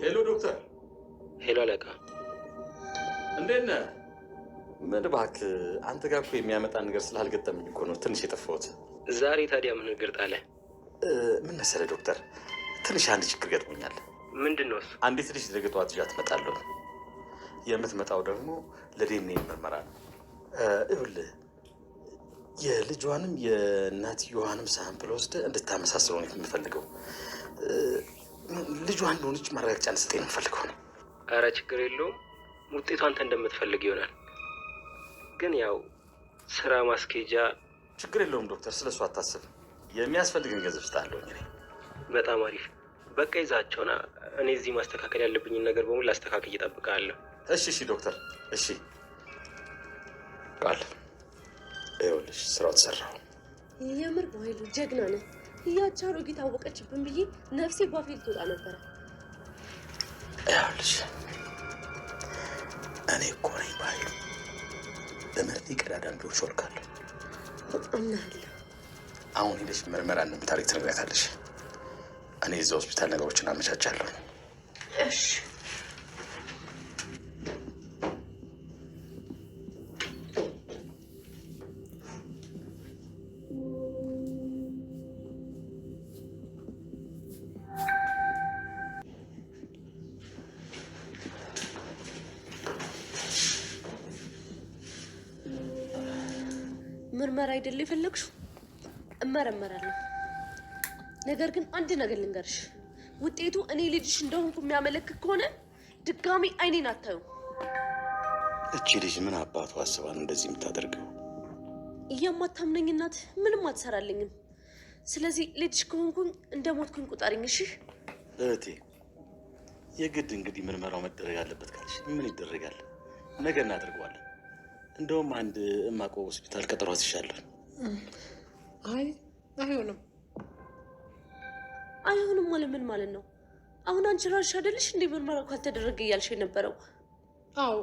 ሄሎ ዶክተር። ሄሎ አለቃ፣ እንዴት ነህ? ምን እባክህ፣ አንተ ጋር እኮ የሚያመጣ ነገር ስላልገጠመኝ እኮ ነው ትንሽ የጠፋሁት። ዛሬ ታዲያ ምን እግር ጣለ? ምን መሰለህ ዶክተር፣ ትንሽ አንድ ችግር ገጥሞኛል። ምንድን ነው እሱ? አንዲት ልጅ ነገ ጠዋት ይዣት እመጣለሁ። የምትመጣው ደግሞ ለዲኤንኤ ምርመራ ነው። ይኸውልህ የልጇንም የእናትየዋንም ሳምፕል ወስደህ እንድታመሳስለው ነው የምፈልገው። ልጇ እንደሆነች ማረጋገጫ እንድትሰጠኝ ነው የምፈልገው ነው። ኧረ ችግር የለውም፣ ውጤቱ አንተ እንደምትፈልግ ይሆናል። ግን ያው ስራ ማስኬጃ። ችግር የለውም ዶክተር፣ ስለሱ አታስብ። የሚያስፈልግን ገንዘብ ስጣለሁ እኔ። በጣም አሪፍ። በቃ ይዛቸውና እኔ እዚህ ማስተካከል ያለብኝን ነገር በሙሉ አስተካክል እየጠብቃለሁ። እሺ ዶክተር፣ እሺ ቃል። ይኸውልሽ ስራው ተሰራው። የምር በኃይሉ ጀግና ነህ። ያቺ አሮጊት አወቀችብን ብዬ ነፍሴ ባፌል ትወጣ ነበረ። ይኸውልሽ እኔ እኮ ነኝ በኃይሉ። በመርፌ ቀዳዳ እንዲሆን ሾልካለሁ። እናለሁ። አሁን ሄደሽ ምርመራ እንደምታደርጊ ትነግሪያታለሽ። እኔ እዛ ሆስፒታል ነገሮችን አመቻቻለሁ። እሺ ምርመራ አይደል የፈለግሽው? እመረመራለሁ። ነገር ግን አንድ ነገር ልንገርሽ፣ ውጤቱ እኔ ልጅሽ እንደሆንኩ የሚያመለክት ከሆነ ድጋሚ አይኔን አታዩ። እቺ ልጅ ምን አባቱ አስባ ነው እንደዚህ የምታደርገው? የማታምነኝ እናት ምንም አትሰራልኝም። ስለዚህ ልጅሽ ከሆንኩኝ እንደ ሞትኩኝ ቁጠሪኝ። እሺ እህቴ፣ የግድ እንግዲህ ምርመራው መደረግ አለበት ካልሽ ምን ይደረጋል? ነገ እናደርገዋለን። እንደውም አንድ እማቆ ሆስፒታል ቀጠሮ አስይዣለሁ። አይሆንም። አይሆንም ማለት ምን ማለት ነው? አሁን አንቺ ራስሽ አይደለሽ እንዴ ምርመራው ካልተደረገ እያልሽ የነበረው? አዎ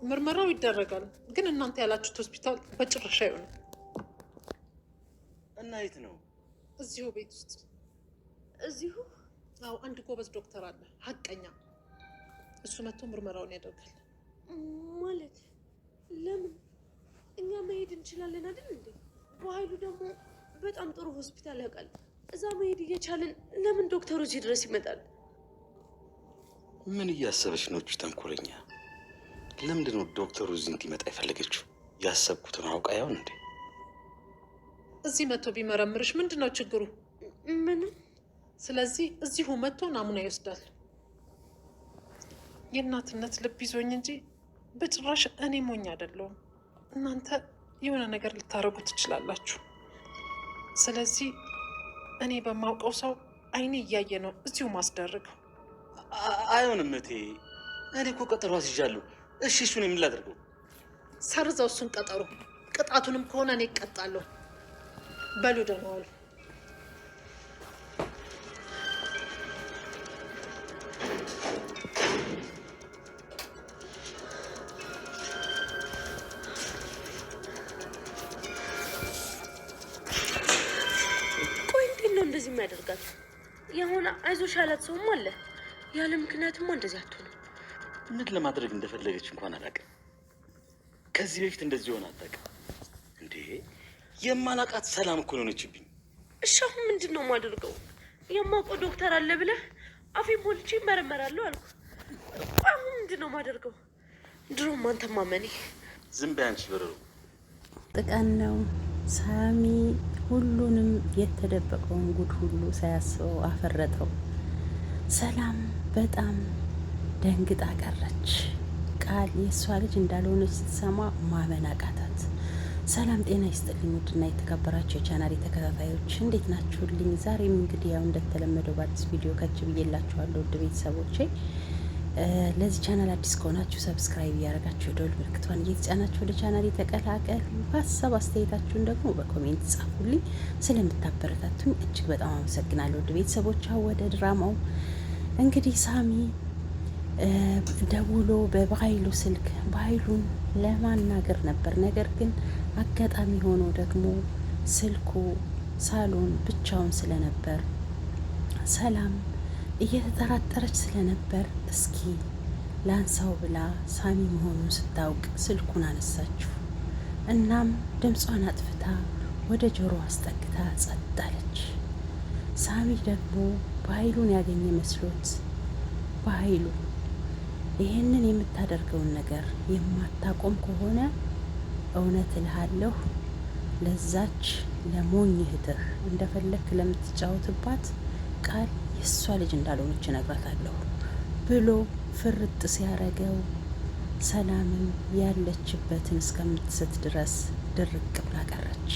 ምርመራው ይደረጋል፣ ግን እናንተ ያላችሁት ሆስፒታል በጭራሽ አይሆንም። እና የት ነው? እዚሁ ቤት ውስጥ። እዚሁ? አዎ አንድ ጎበዝ ዶክተር አለ፣ ሀቀኛ። እሱ መጥቶ ምርመራውን ያደርጋል። ማለት ለምን? እኛ መሄድ እንችላለን አይደል እንዴ? በኃይሉ ደግሞ በጣም ጥሩ ሆስፒታል ያውቃል። እዛ መሄድ እየቻለን ለምን ዶክተሩ እዚህ ድረስ ይመጣል? ምን እያሰበች ነው? ተንኮለኛ። ለምንድን ነው ዶክተሩ እዚህ እንዲመጣ የፈለገችው? ያሰብኩትን አውቃ ያውን እንዴ? እዚህ መጥቶ ቢመረምርሽ ምንድን ነው ችግሩ? ምንም። ስለዚህ እዚሁ መጥቶ ናሙና ይወስዳል። የእናትነት ልብ ይዞኝ እንጂ በጭራሽ እኔ ሞኝ አይደለሁም። እናንተ የሆነ ነገር ልታረጉ ትችላላችሁ። ስለዚህ እኔ በማውቀው ሰው አይኔ እያየ ነው እዚሁ ማስደርገው። አይሆንም እቴ፣ እኔ እኮ ቀጠሮ አስይዣለሁ። እሺ እሱን የምን ላደርገው? ሰርዘው እሱን ቀጠሮ። ቅጣቱንም ከሆነ እኔ እቀጣለሁ። በሉ ደህና ዋሉ። እንደዚህ የሚያደርጋት የሆነ አይዞሽ ያላት ሰውም አለ። ያለ ምክንያትማ እንደዚህ አትሆንም። ምን ለማድረግ እንደፈለገች እንኳን አላውቅም። ከዚህ በፊት እንደዚህ ሆነ አታውቅም እንዴ? የማላውቃት ሰላም እኮ ሆነችብኝ። እሺ አሁን ምንድን ነው የማደርገው? የማውቀው ዶክተር አለ ብለህ አፌ ሞልቼ ይመረመራለሁ አልኩ። አሁን ምንድን ነው የማደርገው? ድሮም አንተ ማመኔ። ዝም በይ አንቺ በረሮ። ጥቀን ነው ሳሚ ሁሉንም የተደበቀውን ጉድ ሁሉ ሳያስበው አፈረጠው። ሰላም በጣም ደንግጣ ቀረች። ቃል የእሷ ልጅ እንዳልሆነች ስትሰማ ማመን አቃታት። ሰላም ጤና ይስጥልኝ ውድና የተከበራችሁ የቻናሌ ተከታታዮች እንዴት ናችሁልኝ? ዛሬም እንግዲህ ያው እንደተለመደው በአዲስ ቪዲዮ ከች ብዬላችኋለሁ ውድ ቤተሰቦቼ። ለዚህ ቻናል አዲስ ከሆናችሁ ሰብስክራይብ እያደረጋችሁ የደወል ምልክቷን እየተጫናችሁ ወደ ቻናል ተቀላቀሉ። ሀሳብ አስተያየታችሁን ደግሞ በኮሜንት ጻፉልኝ። ስለምታበረታቱኝ እጅግ በጣም አመሰግናለሁ ውድ ቤተሰቦች። ወደ ድራማው እንግዲህ ሳሚ ደውሎ በኃይሉ ስልክ ኃይሉን ለማናገር ነበር። ነገር ግን አጋጣሚ ሆኖ ደግሞ ስልኩ ሳሎን ብቻውን ስለነበር ሰላም እየተጠራጠረች ስለነበር እስኪ ላንሳው ብላ ሳሚ መሆኑን ስታውቅ ስልኩን አነሳችው። እናም ድምጿን አጥፍታ ወደ ጆሮ አስጠግታ ጸጥ አለች። ሳሚ ደግሞ በኃይሉን ያገኘ መስሎት በኃይሉ ይህንን የምታደርገውን ነገር የማታቆም ከሆነ እውነት እልሃለሁ ለዛች ለሞኝ እህትህ እንደፈለክ ለምትጫወትባት ቃል የእሷ ልጅ እንዳልሆነች እነግራታለሁ ብሎ ፍርጥ ሲያረገው ሰላምም ያለችበትን እስከምትስት ድረስ ድርቅ ብላ ቀረች።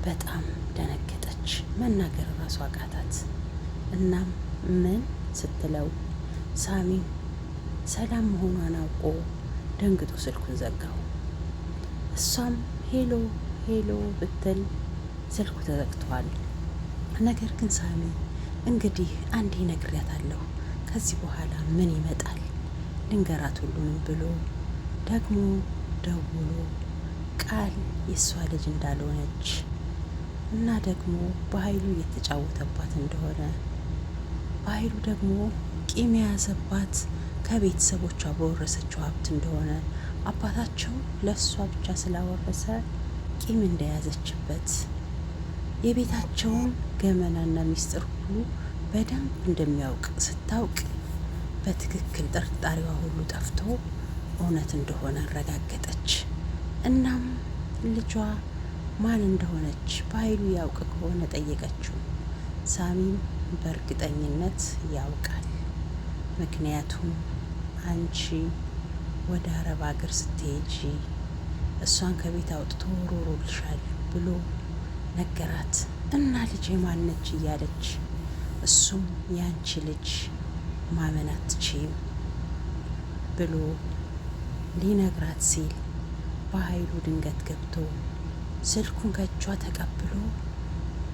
በጣም ደነገጠች። መናገር ራሷ አቃታት። እናም ምን ስትለው ሳሚ ሰላም መሆኗን አውቆ ደንግጦ ስልኩን ዘጋው። እሷም ሄሎ ሄሎ ብትል ስልኩ ተዘግቷል። ነገር ግን ሳሚ እንግዲህ አንዴ ነግሬያታለሁ፣ ከዚህ በኋላ ምን ይመጣል ልንገራት ሁሉንም ብሎ ደግሞ ደውሎ ቃል የእሷ ልጅ እንዳልሆነች እና ደግሞ በኃይሉ እየተጫወተባት እንደሆነ በኃይሉ ደግሞ ቂም የያዘባት ከቤተሰቦቿ በወረሰችው ሀብት እንደሆነ አባታቸው ለእሷ ብቻ ስላወረሰ ቂም እንደያዘችበት የቤታቸውን ገመናና ሚስጥር ሁሉ በደንብ እንደሚያውቅ ስታውቅ በትክክል ጥርጣሬዋ ሁሉ ጠፍቶ እውነት እንደሆነ አረጋገጠች። እናም ልጇ ማን እንደሆነች በኃይሉ ያውቅ ከሆነ ጠየቀችው። ሳሚም በእርግጠኝነት ያውቃል፣ ምክንያቱም አንቺ ወደ አረብ ሀገር ስትሄጂ እሷን ከቤት አውጥቶ ሮሮልሻል ብሎ ነገራት። እና ልጄ ማነች እያለች እሱም ያንቺ ልጅ ማመን አትችይም ብሎ ሊነግራት ሲል በኃይሉ ድንገት ገብቶ ስልኩን ከእጇ ተቀብሎ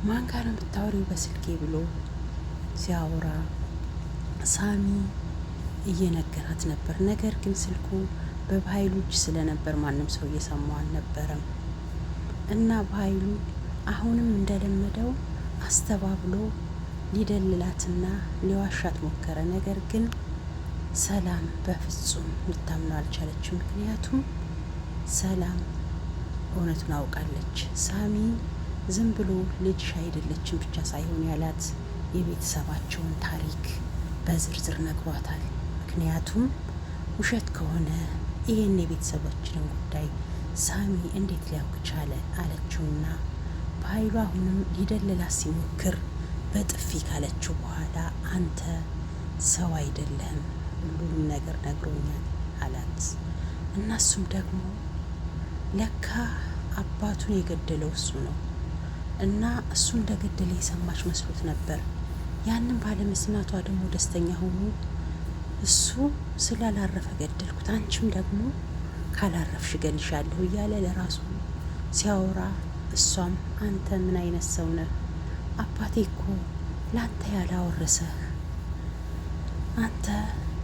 ማን ጋር ነው የምታወሪው በስልኬ ብሎ ሲያወራ ሳሚ እየነገራት ነበር። ነገር ግን ስልኩ በኃይሉ እጅ ስለነበር ማንም ሰው እየሰማው አልነበረም። እና በኃይሉ አሁንም እንደለመደው አስተባብሎ ሊደልላትና ሊዋሻት ሞከረ። ነገር ግን ሰላም በፍጹም ልታምነው አልቻለችም። ምክንያቱም ሰላም እውነቱን አውቃለች። ሳሚ ዝም ብሎ ልጅሽ አይደለችም ብቻ ሳይሆን ያላት የቤተሰባቸውን ታሪክ በዝርዝር ነግሯታል። ምክንያቱም ውሸት ከሆነ ይህን የቤተሰባችንን ጉዳይ ሳሚ እንዴት ሊያውቅ ቻለ አለችውና በኃይሉ አሁንም ሊደልላት ሲሞክር በጥፊ ካለችው በኋላ አንተ ሰው አይደለህም፣ ሁሉንም ነገር ነግሮኛል አላት። እናሱም ደግሞ ለካ አባቱን የገደለው እሱ ነው እና እሱ እንደገደለ የሰማች መስሎት ነበር። ያንን ባለመስማቷ ደግሞ ደስተኛ ሆኖ እሱ ስላላረፈ ገደልኩት፣ አንቺም ደግሞ ካላረፍሽ እገልሻለሁ እያለ ለራሱ ሲያወራ እሷም አንተ ምን አይነት ሰው ነህ? አባቴ እኮ ለአንተ ያላወረሰህ አንተ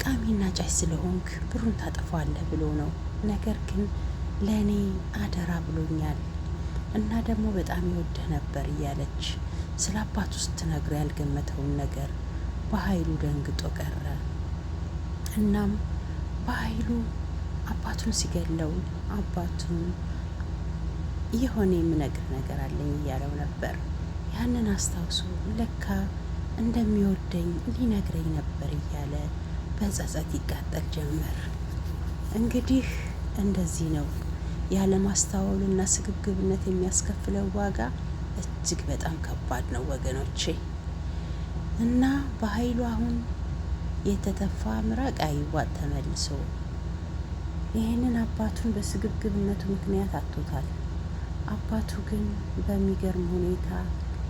ቃሚና ጫይ ስለሆንክ ብሩን ታጠፋለህ ብሎ ነው። ነገር ግን ለእኔ አደራ ብሎኛል እና ደግሞ በጣም ይወድህ ነበር እያለች ስለ አባቱ ስትነግር ያልገመተውን ነገር በኃይሉ ደንግጦ ቀረ። እናም በኃይሉ አባቱን ሲገለው አባቱን የሆነ የምነግር ነገር አለኝ እያለው ነበር። ያንን አስታውሶ ለካ እንደሚወደኝ ሊነግረኝ ነበር እያለ በጸጸት ይቃጠል ጀመር። እንግዲህ እንደዚህ ነው ያለማስተዋልና ስግብግብነት የሚያስከፍለው ዋጋ እጅግ በጣም ከባድ ነው ወገኖቼ። እና በኃይሉ አሁን የተተፋ ምራቅ አይዋጥ ተመልሶ ይህንን አባቱን በስግብግብነቱ ምክንያት አጥቶታል። አባቱ ግን በሚገርም ሁኔታ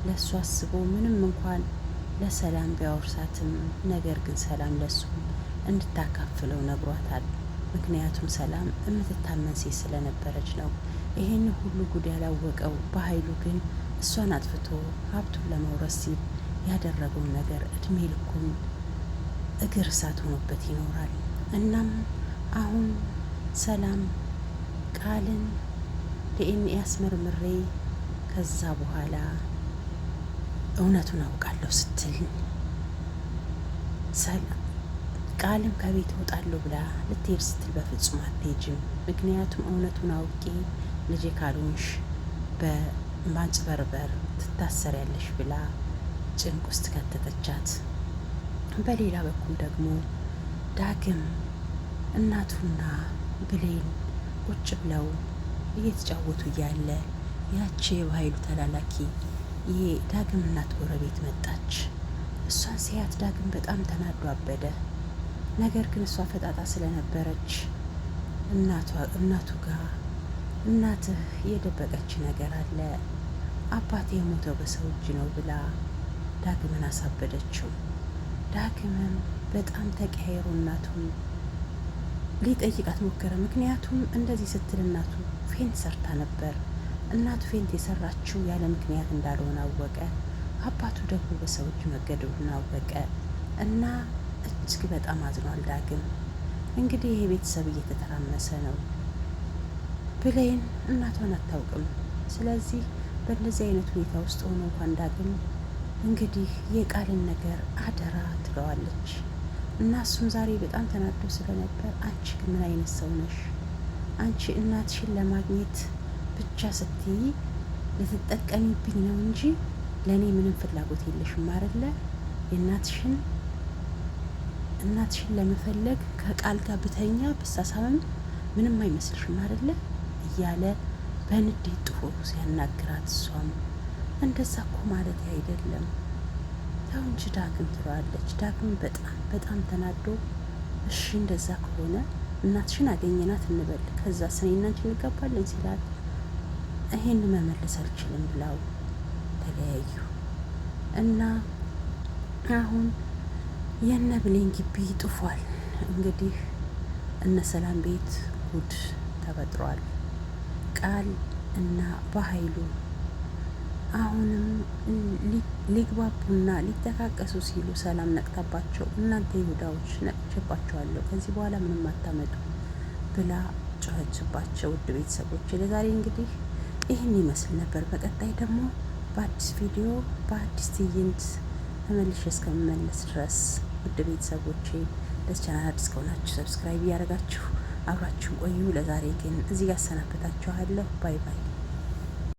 ለሱ አስቦ ምንም እንኳን ለሰላም ቢያወርሳትም ነገር ግን ሰላም ለሱ እንድታካፍለው ነግሯታል። ምክንያቱም ሰላም የምትታመን ሴት ስለነበረች ነው። ይህን ሁሉ ጉድ ያላወቀው በኃይሉ ግን እሷን አጥፍቶ ሀብቱን ለመውረስ ሲል ያደረገውን ነገር እድሜ ልኩን እግር እሳት ሆኖበት ይኖራል። እናም አሁን ሰላም ቃልን ዲኤንኤ አስመርምሬ ከዛ በኋላ እውነቱን አውቃለሁ ስትል ቃልም ከቤት እወጣለሁ ብላ ልትሄድ ስትል በፍጹም አትሄጂም፣ ምክንያቱም እውነቱን አውቄ ልጄ ካልሆንሽ በማጭበርበር ትታሰሪያለሽ ብላ ጭንቅ ውስጥ ከተተቻት። በሌላ በኩል ደግሞ ዳግም እናቱና ብሌን ቁጭ ብለው እየተጫወቱ እያለ ያቺ የኃይሉ ተላላኪ የዳግም እናት ጎረቤት መጣች። እሷን ሲያት ዳግም በጣም ተናዶ አበደ። ነገር ግን እሷ ፈጣጣ ስለነበረች እናቱ ጋር እናትህ የደበቀች ነገር አለ፣ አባቴ የሞተው በሰው እጅ ነው ብላ ዳግምን አሳበደችው። ዳግምም በጣም ተቀያይሮ እናቱን ሊጠይቃት ሞከረ። ምክንያቱም እንደዚህ ስትል እናቱ ፌንት ሰርታ ነበር። እናቱ ፌንት የሰራችው ያለ ምክንያት እንዳልሆነ አወቀ። አባቱ ደግሞ በሰው እጅ መገደሉን አወቀ እና እጅግ በጣም አዝኗል። ዳግም እንግዲህ ይሄ ቤተሰብ እየተተራመሰ ነው። ብሌን እናቷን አታውቅም። ስለዚህ በእንደዚህ አይነት ሁኔታ ውስጥ ሆኖ እንኳን ዳግም እንግዲህ የቃልን ነገር አደራ ትለዋለች እና እሱም ዛሬ በጣም ተናዶ ስለነበር አንቺ ምን አይነት ሰው ነሽ? አንቺ እናትሽን ለማግኘት ብቻ ስትይ ልትጠቀሚብኝ ነው እንጂ ለእኔ ምንም ፍላጎት የለሽም አይደለ? እናትሽን ለመፈለግ ከቃል ጋር ብተኛ ብሳሳምም ምንም አይመስልሽም አይደለ? እያለ በንዴት ጥፎ ሲያናግራት እሷም እንደዛ እኮ ማለት አይደለም ተው እንጂ ዳግም ትለዋለች። ዳግም በጣም ተናዶ እሺ እንደዛ ከሆነ እናትሽን አገኘናት እንበል፣ ከዛ እኔና አንቺ እንጋባለን ሲላት ይሄን መመለስ አልችልም ብላው ተለያዩ እና አሁን የነ ብሌን ግቢ ጥፏል። እንግዲህ እነ ሰላም ቤት ጉድ ተፈጥሯል። ቃል እና በኃይሉ አሁንም ሊግባቡና ሊተካቀሱ ሲሉ ሰላም ነቅታባቸው እናንተ ይሁዳዎች ነቅቼባቸዋለሁ ከዚህ በኋላ ምንም አታመጡ ብላ ጮኸችባቸው። ውድ ቤተሰቦች ለዛሬ እንግዲህ ይህን ይመስል ነበር። በቀጣይ ደግሞ በአዲስ ቪዲዮ በአዲስ ትዕይንት ተመልሼ እስከምመለስ ድረስ ውድ ቤተሰቦቼ ለዚህ ቻናል አዲስ ከሆናችሁ ሰብስክራይብ እያደረጋችሁ አብራችሁን ቆዩ። ለዛሬ ግን እዚህ ያሰናበታችኋለሁ። ባይ ባይ።